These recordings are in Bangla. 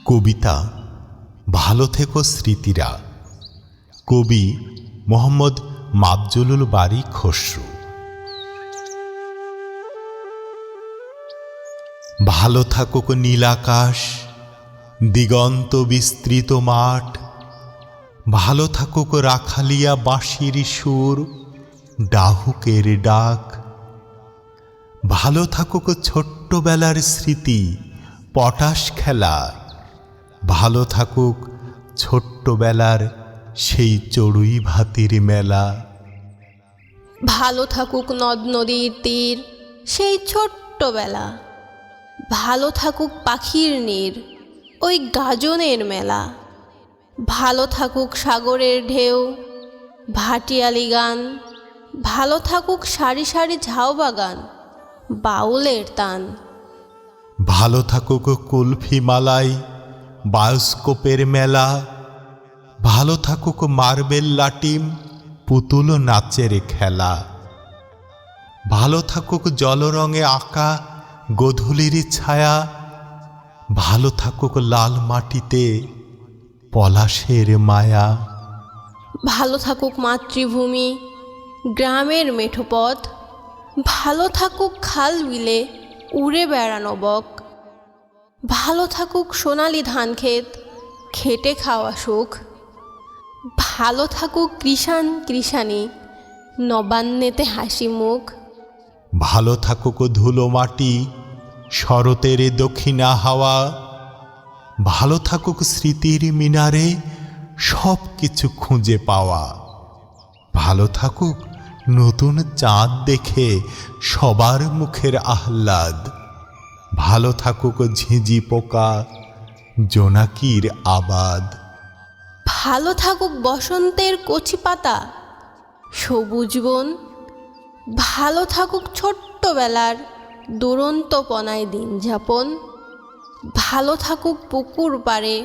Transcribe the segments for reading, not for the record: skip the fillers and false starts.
কবিতা ভালো থেকো স্মৃতিরা। কবি মোহাম্মদ মাফজলুল বারী খসরু। ভালো থাকুক নীলাকাশ, দিগন্ত বিস্তৃত মাঠ, ভালো থাকুক রাখালিয়া বাঁশির সুর, ডাহুকের ডাক, ভালো থাকুক ছোট্টবেলার স্মৃতি, পটাশ খেলা, ভালো থাকুক ছোট্টবেলার সেই চড়ুই ভাতির মেলা, ভালো থাকুক নদ নদীর তীর সেই ছোট্টবেলা, ভালো থাকুক পাখির নীড় ওই গাজনের মেলা, ভালো থাকুক সাগরের ঢেউ ভাটিয়ালি গান, ভালো থাকুক সারি সারি ঝাউবাগান বাউলের তান, ভালো থাকুক কুলফি মালাই বায়োস্কোপের মেলা, ভালো থাকুক মার্বেল লাটিম পুতুল নাচের খেলা, ভালো থাকুক জলরঙে আঁকা গোধূলির ছায়া, ভালো থাকুক লাল মাটিতে পলাশের মায়া, ভালো থাকুক মাতৃভূমি গ্রামের মেঠোপথ, ভালো থাকুক খাল বিলে উড়ে বেড়ানো বক, ভালো থাকুক সোনালি ধান ক্ষেত খেটে খাওয়া সুখ, ভালো থাকুক কৃষাণ কৃষাণী নবান্নেতে হাসি মুখ, ভালো থাকুক ধুলো মাটি শরতের দক্ষিণা হাওয়া, ভালো থাকুক স্মৃতির মিনারে সব কিছু খুঁজে পাওয়া, ভালো থাকুক নতুন চাঁদ দেখে সবার মুখের আহ্লাদ, ভালো থাকুক ঝিঁঝি পোকা জোনাকির আবাদ, ভালো থাকুক বসন্তের কচি পাতা সবুজ বন, ভালো থাকুক ছোট্টবেলার দুরন্তপনায় দিন যাপন, ভালো থাকুক পুকুর পাড়ে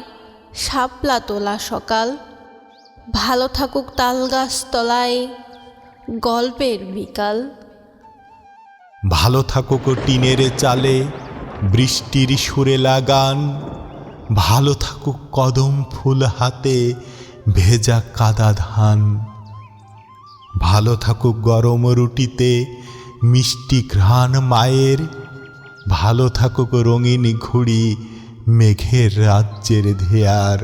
শাপলা তোলা সকাল, ভালো থাকুক তালগাছ তলায় গল্পের বিকাল, ভালো থাকুক টিনের চালে বৃষ্টির সুরেলা গান, ভালো থাকুক কদম ফুল হাতে ভেজা কাদা ধান, ভালো থাকুক গরম রুটিতে মিষ্টি ঘ্রাণ মায়ের, ভালো থাকুক রঙিন ঘুড়ি মেঘের রাজ্যের ধেয়ার,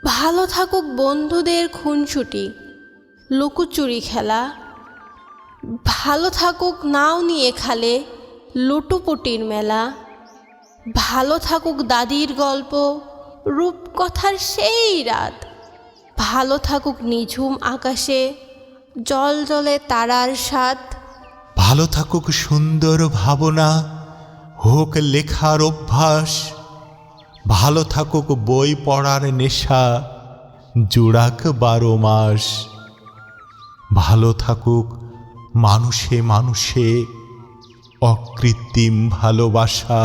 ভালো থাকুক বন্ধুদের খুনসুটি লুকোচুরি খেলা, ভালো থাকুক নাও নিয়ে খালে লুটোপুটির মেলা, ভালো থাকুক দাদির গল্প রূপকথার সেই রাত, ভালো থাকুক নিঝুম আকাশে জল জলে তারার স্বাদ, ভালো থাকুক সুন্দর ভাবনা হোক লেখার অভ্যাস, ভালো থাকুক বই পড়ার নেশা জুড়াক 12 মাস, ভালো থাকুক মানুষে মানুষে অকৃত্রিম ভালোবাসা,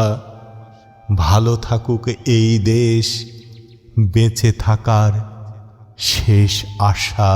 ভালো থাকুক এই দেশ বেঁচে থাকার শেষ আশা।